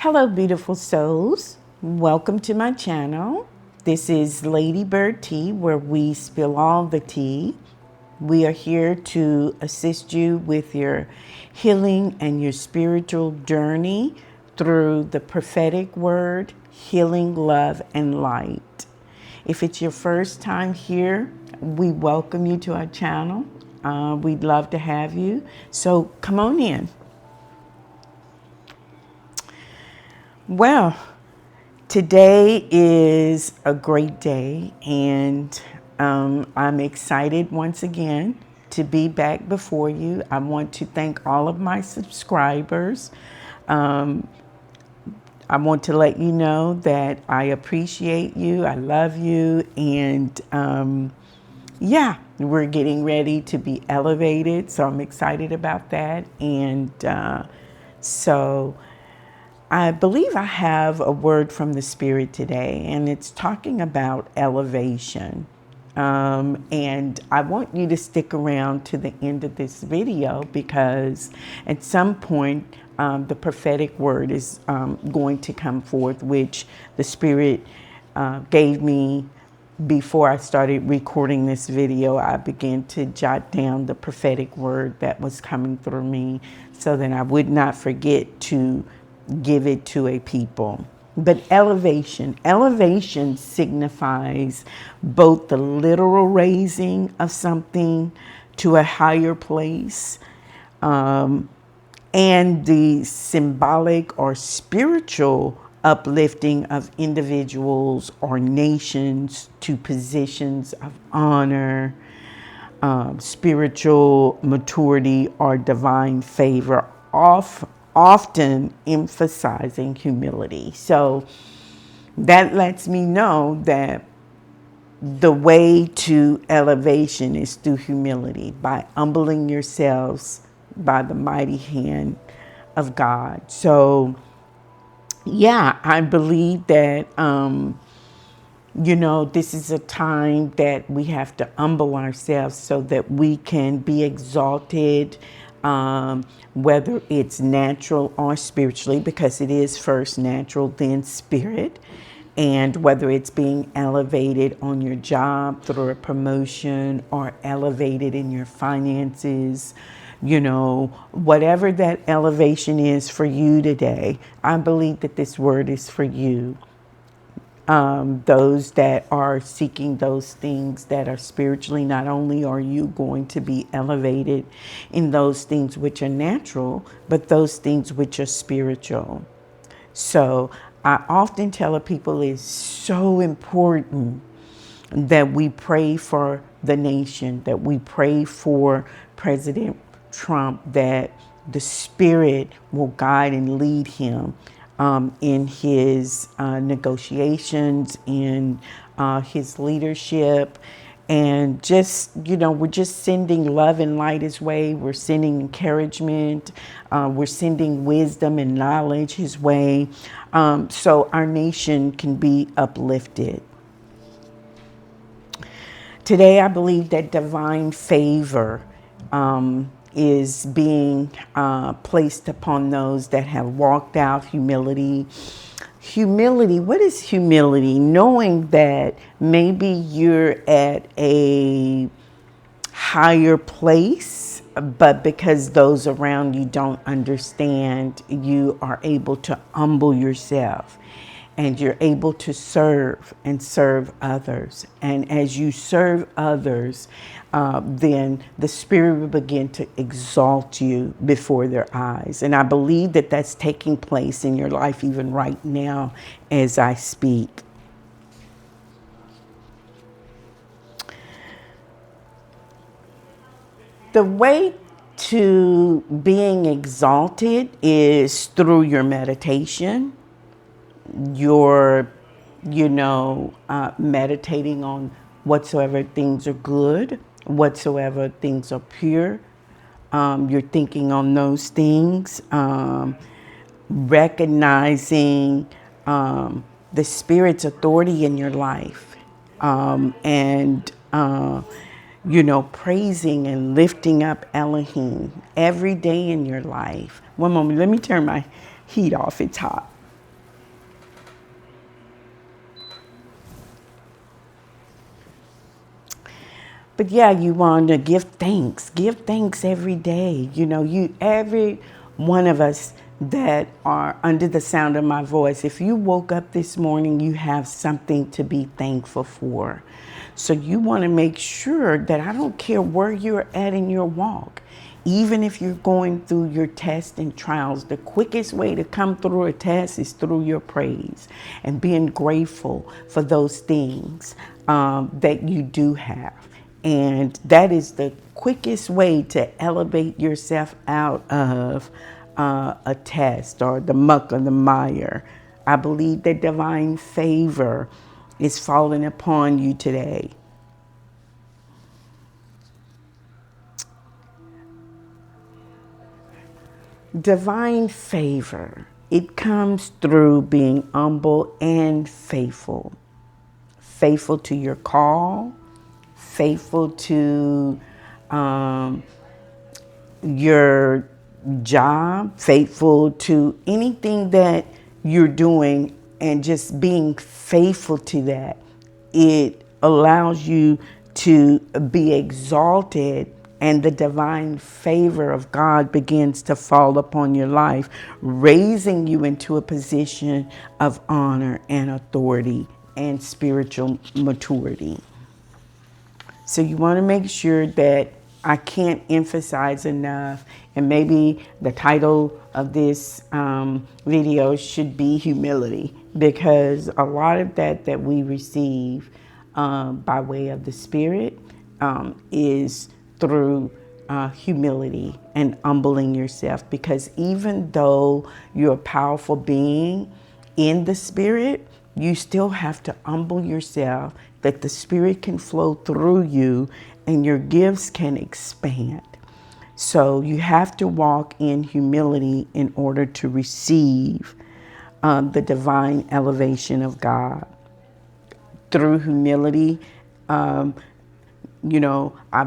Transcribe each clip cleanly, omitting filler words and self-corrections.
Hello, beautiful souls. Welcome to my channel. This is Ladybyrd-T, where we spill all the tea. We are here to assist you with your healing and your spiritual journey through the prophetic word, healing, love, and light. If it's your first time here, we welcome you to our channel. We'd love to have you. So come on in. Well, today is a great day, and I'm excited once again to be back before you. I want to thank all of my subscribers. I want to let you know that I appreciate you, I love you, and yeah, we're getting ready to be elevated, so I'm excited about that. And so I believe I have a word from the Spirit today, and it's talking about elevation. And I want you to stick around to the end of this video because at some point the prophetic word is going to come forth, which the Spirit gave me before I started recording this video. I began to jot down the prophetic word that was coming through me so that I would not forget to give it to a people. But elevation signifies both the literal raising of something to a higher place, and the symbolic or spiritual uplifting of individuals or nations to positions of honor, spiritual maturity, or divine favor, often emphasizing humility. So that lets me know that the way to elevation is through humility, by humbling yourselves by the mighty hand of God. So yeah, I believe that this is a time that we have to humble ourselves so that we can be exalted, whether it's natural or spiritually, because it is first natural, then spirit. And whether it's being elevated on your job through a promotion or elevated in your finances, whatever that elevation is for you today, I believe that this word is for you. Those that are seeking those things that are spiritually, not only are you going to be elevated in those things which are natural, but those things which are spiritual. So I often tell people it's so important that we pray for the nation, that we pray for President Trump, that the Spirit will guide and lead him in his negotiations, in his leadership. And just, we're just sending love and light his way. We're sending encouragement. We're sending wisdom and knowledge his way, so our nation can be uplifted. Today, I believe that divine favor is being placed upon those that have walked out humility. Humility, what is humility? Knowing that maybe you're at a higher place, but because those around you don't understand, you are able to humble yourself. And you're able to serve and serve others. And as you serve others, then the Spirit will begin to exalt you before their eyes. And I believe that that's taking place in your life even right now as I speak. The way to being exalted is through your meditation. You're, meditating on whatsoever things are good, whatsoever things are pure. You're thinking on those things, recognizing the Spirit's authority in your life, and praising and lifting up Elohim every day in your life. One moment, let me turn my heat off. It's hot. But yeah, you want to give thanks. Give thanks every day. Every one of us that are under the sound of my voice, if you woke up this morning, you have something to be thankful for. So you want to make sure that I don't care where you're at in your walk, even if you're going through your tests and trials, the quickest way to come through a test is through your praise and being grateful for those things that you do have. And that is the quickest way to elevate yourself out of a test or the muck or the mire. I believe that divine favor is falling upon you today. Divine favor, it comes through being humble and faithful. Faithful to your call, faithful to your job, faithful to anything that you're doing, and just being faithful to that. It allows you to be exalted, and the divine favor of God begins to fall upon your life, raising you into a position of honor and authority and spiritual maturity. So you want to make sure that I can't emphasize enough, and maybe the title of this video should be humility, because a lot of that we receive by way of the Spirit is through humility and humbling yourself. Because even though you're a powerful being in the Spirit, you still have to humble yourself, that the Spirit can flow through you and your gifts can expand. So you have to walk in humility in order to receive the divine elevation of God. Through humility, I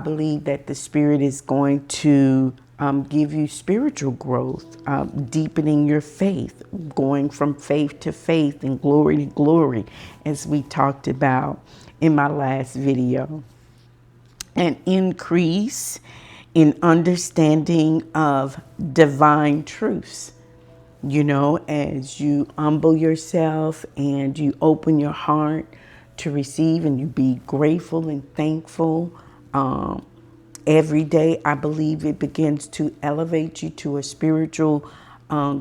believe that the Spirit is going to give you spiritual growth, deepening your faith, going from faith to faith and glory to glory, as we talked about in my last video. An increase in understanding of divine truths. As you humble yourself and you open your heart to receive, and you be grateful and thankful every day, I believe it begins to elevate you to a spiritual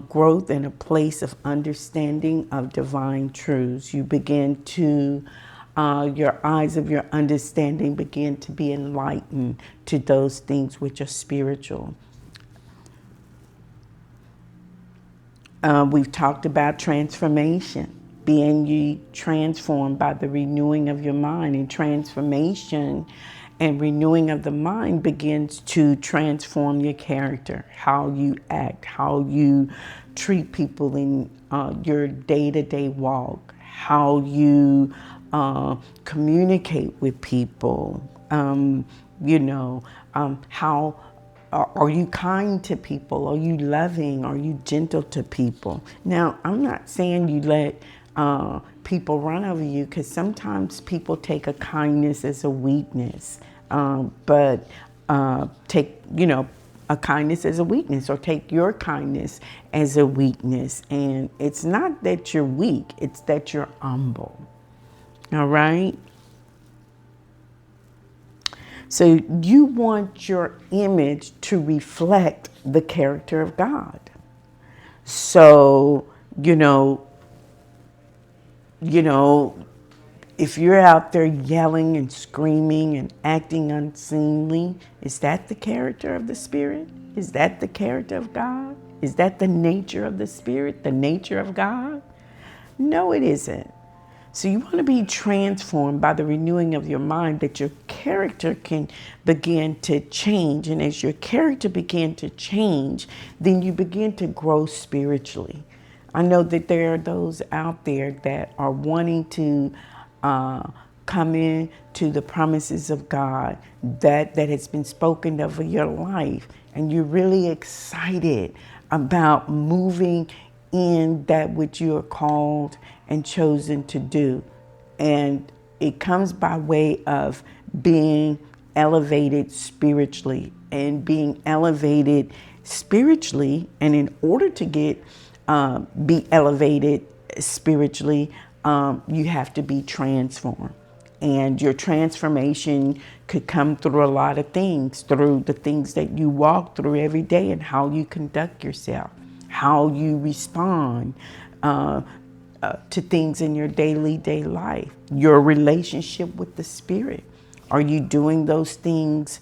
growth and a place of understanding of divine truths. You begin to, your eyes of your understanding begin to be enlightened to those things which are spiritual. We've talked about transformation, being ye transformed by the renewing of your mind. And transformation and renewing of the mind begins to transform your character, how you act, how you treat people in your day-to-day walk, how you communicate with people, how are you kind to people? Are you loving? Are you gentle to people? Now, I'm not saying you let people run over you, because sometimes people take a kindness as a weakness. But take, a kindness as a weakness, or take your kindness as a weakness. And it's not that you're weak, it's that you're humble. All right? So you want your image to reflect the character of God. So, if you're out there yelling and screaming and acting unseemly, is that the character of the Spirit? Is that the character of God? Is that the nature of the Spirit, the nature of God? No, it isn't. So you want to be transformed by the renewing of your mind, that your character can begin to change. And as your character begin to change, then you begin to grow spiritually. I know that there are those out there that are wanting to come in to the promises of God that has been spoken over your life. And you're really excited about moving in that which you are called and chosen to do. And it comes by way of being elevated spiritually. And being elevated spiritually, and in order to be elevated spiritually, you have to be transformed. And your transformation could come through a lot of things, through the things that you walk through every day and how you conduct yourself, how you respond to things in your day life, your relationship with the Spirit. Are you doing those things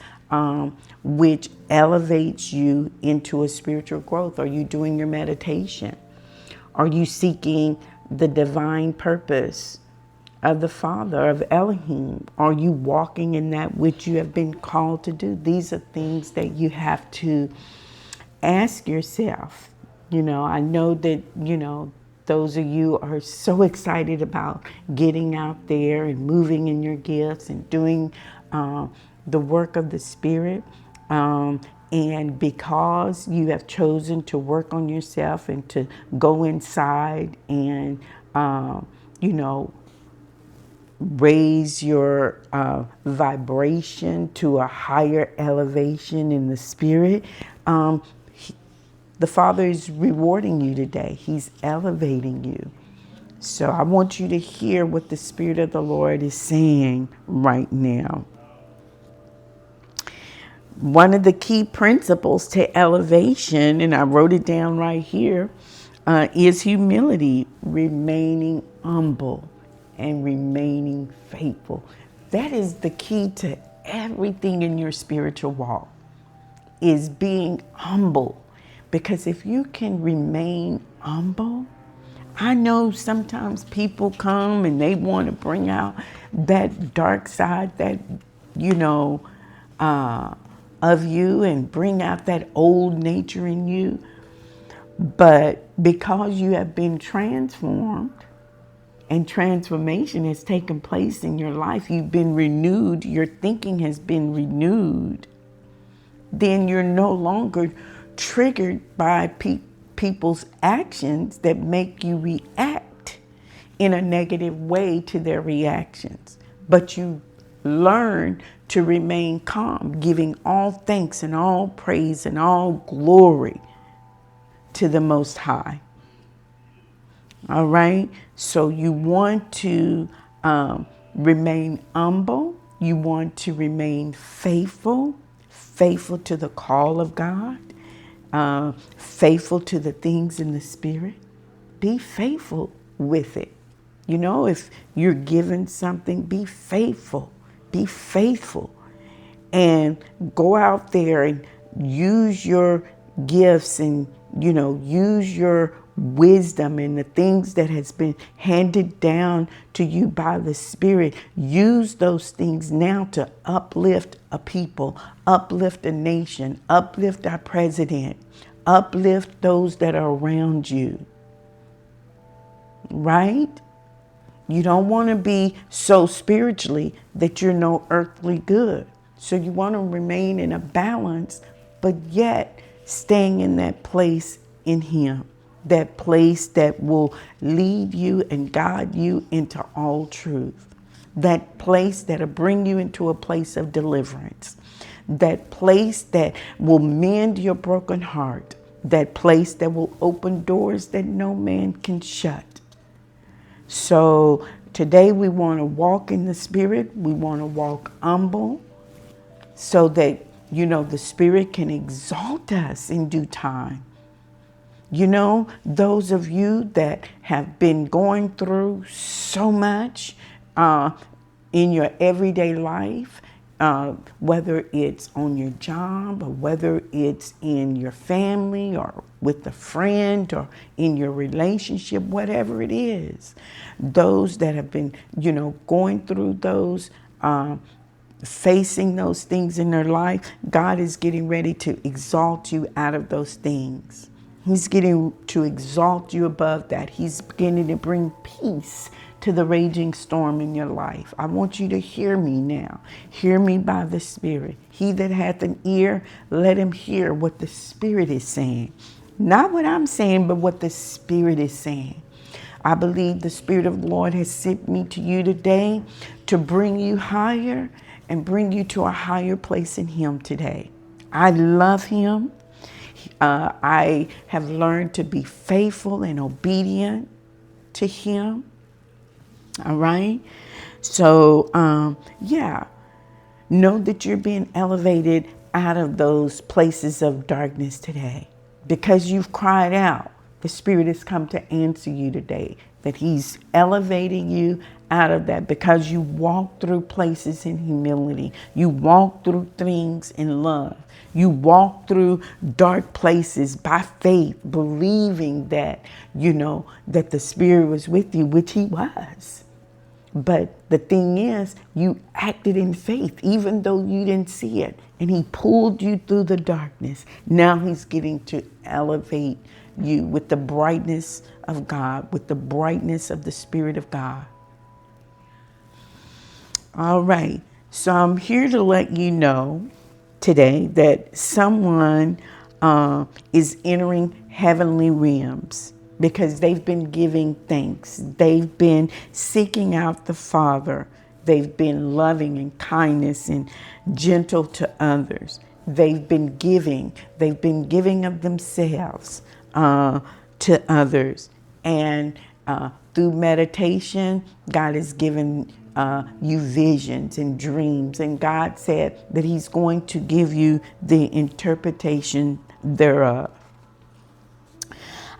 which elevates you into a spiritual growth? Are you doing your meditation? Are you seeking the divine purpose of the Father, of Elohim? Are you walking in that which you have been called to do? These are things that you have to ask yourself. I know that, those of you are so excited about getting out there and moving in your gifts and doing the work of the Spirit. And because you have chosen to work on yourself and to go inside and, raise your vibration to a higher elevation in the Spirit, the Father is rewarding you today. He's elevating you. So I want you to hear what the Spirit of the Lord is saying right now. One of the key principles to elevation, and I wrote it down right here, is humility, remaining humble and remaining faithful. That is the key to everything in your spiritual walk, is being humble. Because if you can remain humble, I know sometimes people come and they want to bring out that dark side that, of you, and bring out that old nature in you. But because you have been transformed and transformation has taken place in your life, you've been renewed, your thinking has been renewed, then you're no longer triggered by people's actions that make you react in a negative way to their reactions. But you learn to remain calm, giving all thanks and all praise and all glory to the Most High. All right? So you want to remain humble. You want to remain faithful to the call of God, faithful to the things in the Spirit. Be faithful with it. If you're given something, be faithful. Be faithful. And go out there and use your gifts and, use your wisdom and the things that has been handed down to you by the Spirit. Use those things now to uplift a people, uplift a nation, uplift our president, uplift those that are around you. Right? You don't want to be so spiritually that you're no earthly good. So you want to remain in a balance, but yet staying in that place in Him, that place that will lead you and guide you into all truth, that place that'll bring you into a place of deliverance, that place that will mend your broken heart, that place that will open doors that no man can shut. So today we want to walk in the Spirit. We want to walk humble so that, the Spirit can exalt us in due time. Those of you that have been going through so much in your everyday life, whether it's on your job or whether it's in your family or with a friend or in your relationship, whatever it is, those that have been, going through those, facing those things in their life, God is getting ready to exalt you out of those things. He's getting to exalt you above that. He's beginning to bring peace to the raging storm in your life. I want you to hear me now. Hear me by the Spirit. He that hath an ear, let him hear what the Spirit is saying. Not what I'm saying, but what the Spirit is saying. I believe the Spirit of the Lord has sent me to you today to bring you higher and bring you to a higher place in Him today. I love Him. I have learned to be faithful and obedient to Him. All right. So, yeah, know that you're being elevated out of those places of darkness today. Because you've cried out, the Spirit has come to answer you today. That He's elevating you out of that because you walk through places in humility. You walk through things in love. You walk through dark places by faith, believing that, that the Spirit was with you, which He was. But the thing is, you acted in faith, even though you didn't see it. And He pulled you through the darkness. Now He's getting to elevate you with the brightness of God, with the brightness of the Spirit of God. All right. So I'm here to let you know today that someone is entering heavenly realms because they've been giving thanks. They've been seeking out the Father. They've been loving and kindness and gentle to others. They've been giving. They've been giving of themselves to others. And through meditation, God has given you visions and dreams. And God said that He's going to give you the interpretation thereof.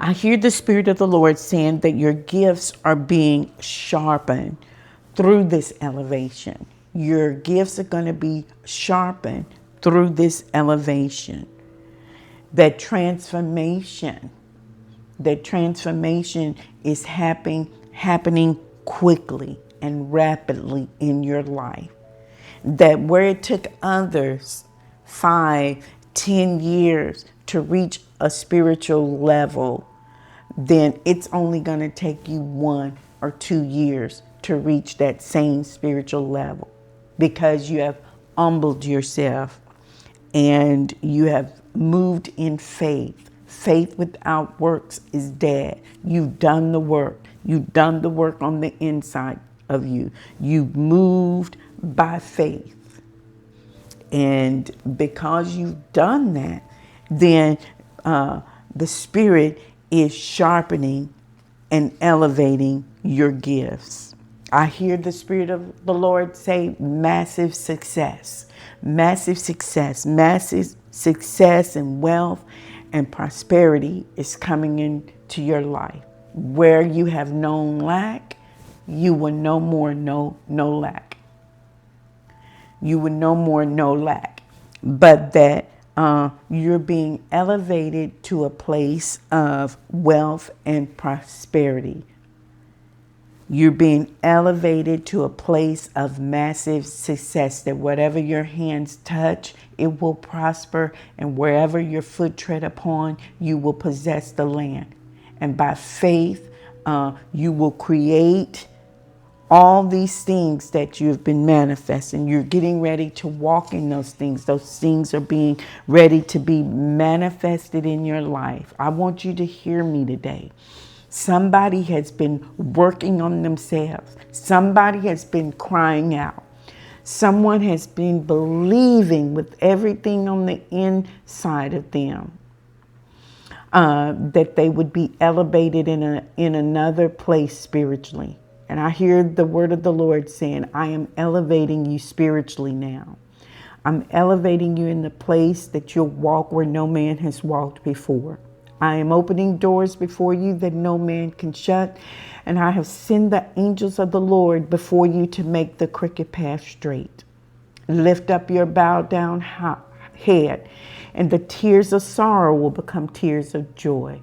I hear the Spirit of the Lord saying that your gifts are being sharpened through this elevation. Your gifts are going to be sharpened through this elevation. That transformation is happening quickly and rapidly in your life. That where it took others 5, 10 years to reach a spiritual level, then it's only going to take you 1 or 2 years to reach that same spiritual level because you have humbled yourself and you have moved in faith. Faith without works is dead. You've done the work. You've done the work on the inside of you. You've moved by faith. And because you've done that, then the Spirit is sharpening and elevating your gifts. I hear the Spirit of the Lord say massive success, massive success, massive success and wealth and prosperity is coming into your life. Where you have known lack, you will no more know no lack. You will no more know lack, but that you're being elevated to a place of wealth and prosperity. You're being elevated to a place of massive success, that whatever your hands touch, it will prosper, and wherever your foot tread upon, you will possess the land. And by faith, you will create all these things that you've been manifesting. You're getting ready to walk in those things. Those things are being ready to be manifested in your life. I want you to hear me today. Somebody has been working on themselves. Somebody has been crying out. Someone has been believing with everything on the inside of them that they would be elevated in another place spiritually. And I hear the word of the Lord saying, I am elevating you spiritually now. I'm elevating you in the place that you'll walk where no man has walked before. I am opening doors before you that no man can shut. And I have sent the angels of the Lord before you to make the crooked path straight. Lift up your bowed down head, and the tears of sorrow will become tears of joy.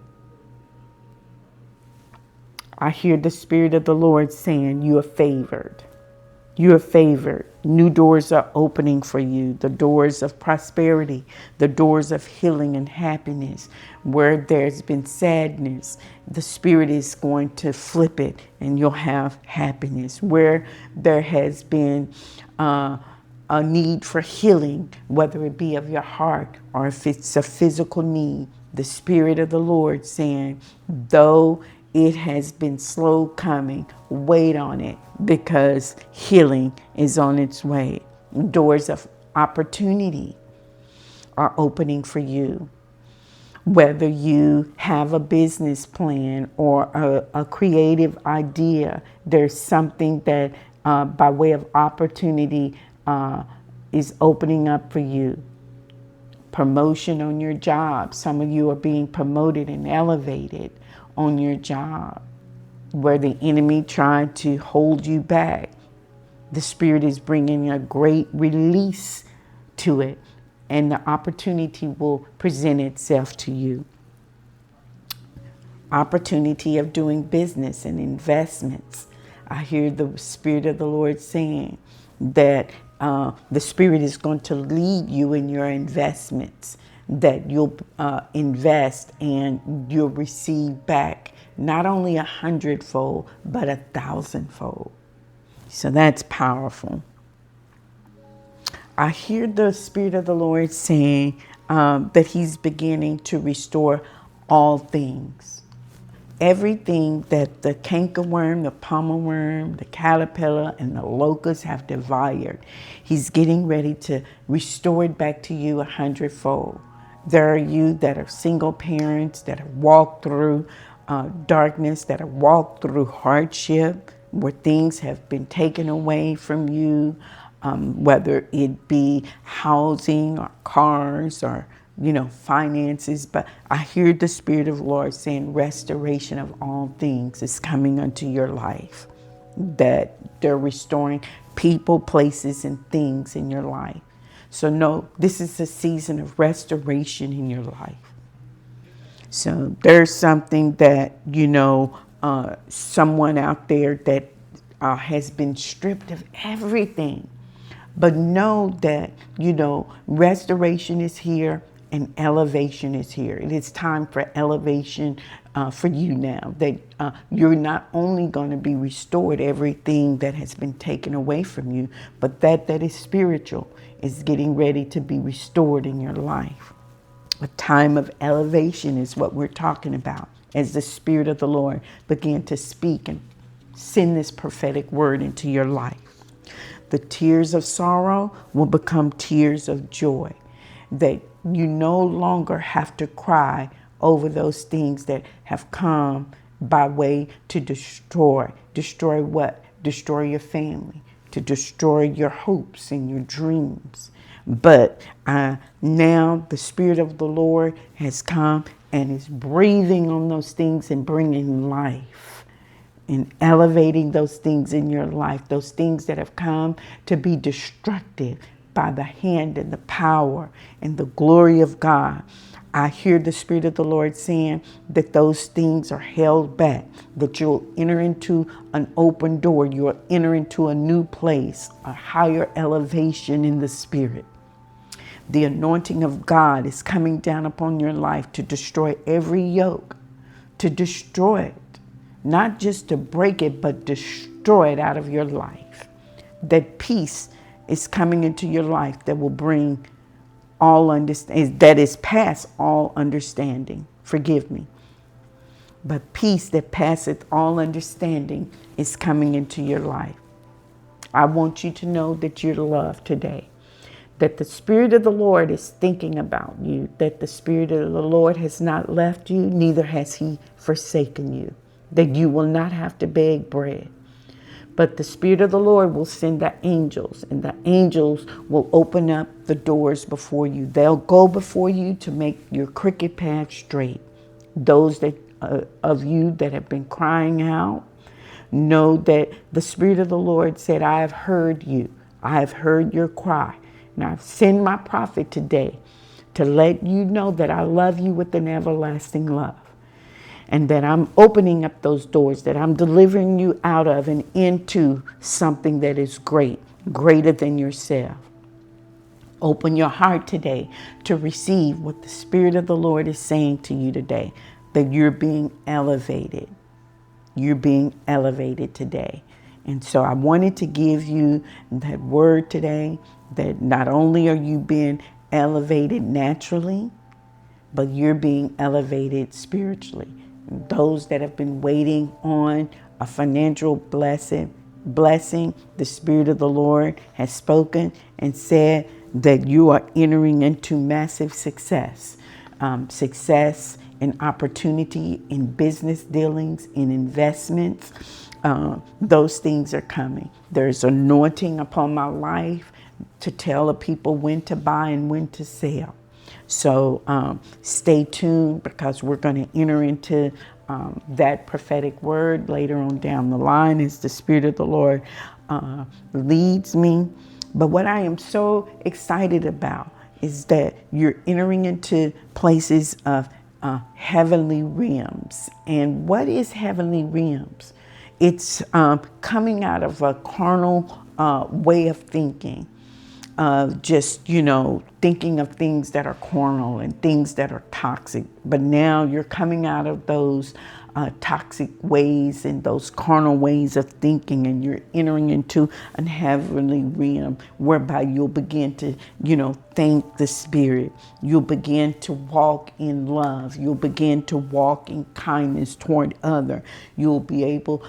I hear the Spirit of the Lord saying, you are favored. You are favored. New doors are opening for you. The doors of prosperity, the doors of healing and happiness. Where there's been sadness, the Spirit is going to flip it and you'll have happiness. Where there has been a need for healing, whether it be of your heart or if it's a physical need, the Spirit of the Lord saying, though it has been slow coming. Wait on it, because healing is on its way. Doors of opportunity are opening for you. Whether you have a business plan or a creative idea, there's something that by way of opportunity is opening up for you. Promotion on your job. Some of you are being promoted and elevated on your job. Where the enemy tried to hold you back, the Spirit is bringing a great release to it, and the opportunity will present itself to you. Opportunity of doing business and investments. I hear the Spirit of the Lord saying that the Spirit is going to lead you in your investments, that you'll invest and you'll receive back not only 100-fold, but 1,000-fold. So that's powerful. I hear the Spirit of the Lord saying that He's beginning to restore all things. Everything that the cankerworm, the pommel worm, the caterpillar, and the locust have devoured, He's getting ready to restore it back to you 100-fold. There are you that are single parents that have walked through darkness, that have walked through hardship, where things have been taken away from you, whether it be housing or cars or finances. But I hear the Spirit of the Lord saying restoration of all things is coming unto your life, that they're restoring people, places, and things in your life. So no, this is a season of restoration in your life. So there's something that, someone out there that has been stripped of everything. But know that, restoration is here and elevation is here. It is time for elevation for you now, that you're not only going to be restored everything that has been taken away from you, but that is spiritual is getting ready to be restored in your life. A time of elevation is what we're talking about as the Spirit of the Lord began to speak and send this prophetic word into your life. The tears of sorrow will become tears of joy, that you no longer have to cry over those things that have come by way to destroy. Destroy what? Destroy your family, to destroy your hopes and your dreams. But now the Spirit of the Lord has come and is breathing on those things and bringing life and elevating those things in your life, those things that have come to be destructive by the hand and the power and the glory of God. I hear the Spirit of the Lord saying that those things are held back, that you'll enter into an open door, you'll enter into a new place, a higher elevation in the Spirit. The anointing of God is coming down upon your life to destroy every yoke, to destroy it. Not just to break it, but destroy it out of your life. That peace is coming into your life that will bring all understanding, that is past all understanding. Forgive me. But peace that passeth all understanding is coming into your life. I want you to know that you're loved today. That the Spirit of the Lord is thinking about you. That the Spirit of the Lord has not left you, neither has He forsaken you. That you will not have to beg bread. But the Spirit of the Lord will send the angels, and the angels will open up the doors before you. They'll go before you to make your crooked path straight. Those that of you that have been crying out, know that the Spirit of the Lord said, I have heard you. I have heard your cry. And I've sent my prophet today to let you know that I love you with an everlasting love. And that I'm opening up those doors, that I'm delivering you out of and into something that is great, greater than yourself. Open your heart today to receive what the Spirit of the Lord is saying to you today, that you're being elevated. You're being elevated today. And so I wanted to give you that word today, that not only are you being elevated naturally, but you're being elevated spiritually. Those that have been waiting on a financial blessing, the Spirit of the Lord has spoken and said that you are entering into massive success. Success and opportunity in business dealings, in investments. Those things are coming. There's anointing upon my life to tell the people when to buy and when to sell. So stay tuned, because we're going to enter into that prophetic word later on down the line as the Spirit of the Lord leads me. But what I am so excited about is that you're entering into places of heavenly realms. And what is heavenly realms? It's coming out of a carnal way of thinking. Just, thinking of things that are carnal and things that are toxic. But now you're coming out of those toxic ways and those carnal ways of thinking, and you're entering into an heavenly realm whereby you'll begin to, thank the Spirit. You'll begin to walk in love. You'll begin to walk in kindness toward other. You'll be able,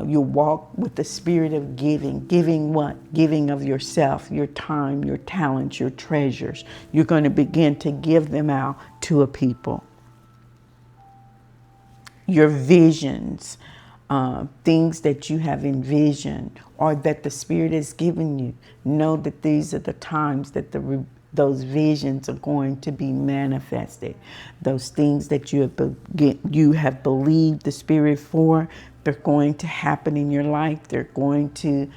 you'll walk with the spirit of giving. Giving what? Giving of yourself, your time, your talents, your treasures. You're going to begin to give them out to a people. Your visions, things that you have envisioned or that the Spirit has given you. Know that these are the times that those visions are going to be manifested. Those things that you have believed the Spirit for, they're going to happen in your life. They're going to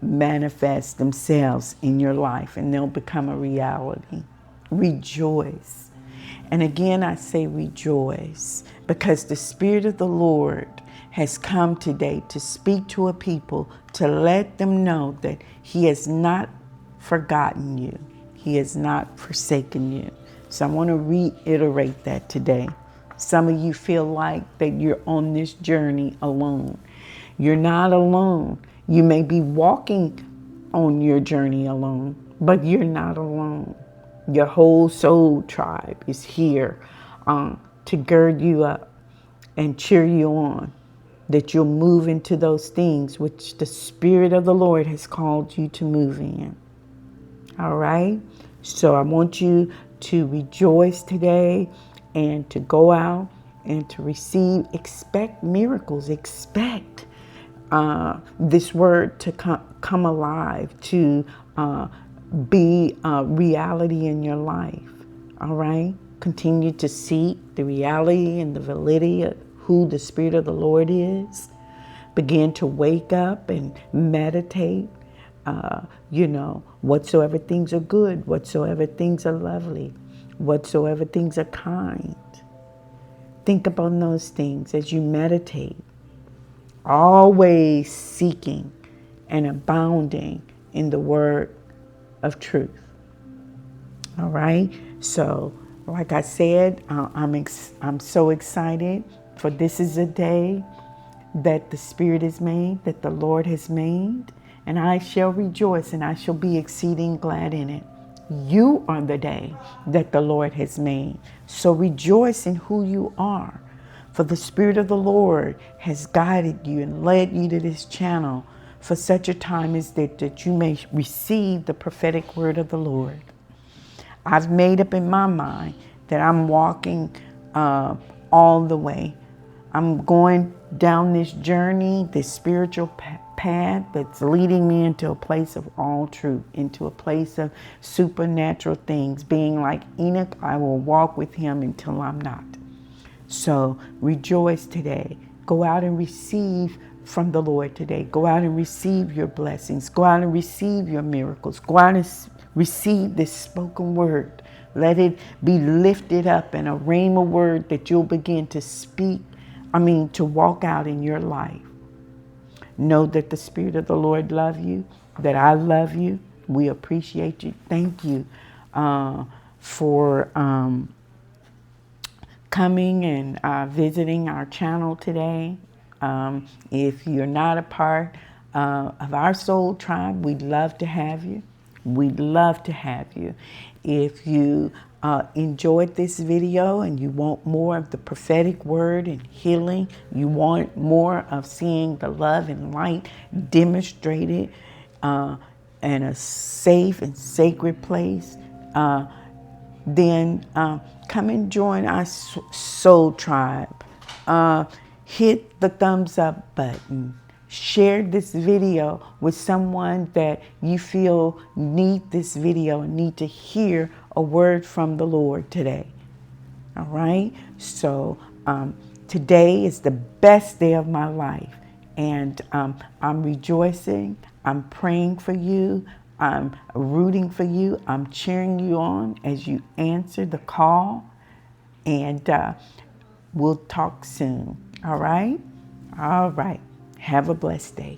manifest themselves in your life, and they'll become a reality. Rejoice. And again, I say rejoice, because the Spirit of the Lord has come today to speak to a people, to let them know that He has not forgotten you. He has not forsaken you. So I want to reiterate that today. Some of you feel like that you're on this journey alone. You're not alone. You may be walking on your journey alone, but you're not alone. Your whole soul tribe is here to gird you up and cheer you on, that you'll move into those things which the Spirit of the Lord has called you to move in. All right? So I want you to rejoice today and to go out and to receive, expect miracles, expect this word to come alive, to be a reality in your life. All right? Continue to seek the reality and the validity of who the Spirit of the Lord is. Begin to wake up and meditate. Whatsoever things are good, whatsoever things are lovely, whatsoever things are kind. Think upon those things as you meditate. Always seeking and abounding in the word of truth. All right. So, like I said, I'm so excited, for this is a day that the Spirit has made, that the Lord has made, and I shall rejoice and I shall be exceeding glad in it. You are the day that the Lord has made. So rejoice in who you are, for the Spirit of the Lord has guided you and led you to this channel for such a time as that you may receive the prophetic word of the Lord. I've made up in my mind that I'm walking all the way. I'm going down this journey, this spiritual path that's leading me into a place of all truth, into a place of supernatural things. Being like Enoch, I will walk with him until I'm not. So rejoice today. Go out and receive from the Lord today. Go out and receive your blessings. Go out and receive your miracles. Go out and receive this spoken word. Let it be lifted up and a rhema word that you'll begin to speak, to walk out in your life. Know that the Spirit of the Lord loves you, that I love you. We appreciate you. Thank you for coming and visiting our channel today. If you're not a part of our soul tribe, we'd love to have you. We'd love to have you. If you enjoyed this video and you want more of the prophetic word and healing, you want more of seeing the love and light demonstrated in a safe and sacred place, then come and join our soul tribe. Hit the thumbs up button. Share this video with someone that you feel need this video and need to hear a word from the Lord today. All right? So today is the best day of my life. And I'm rejoicing. I'm praying for you. I'm rooting for you. I'm cheering you on as you answer the call. And we'll talk soon. All right? All right. Have a blessed day.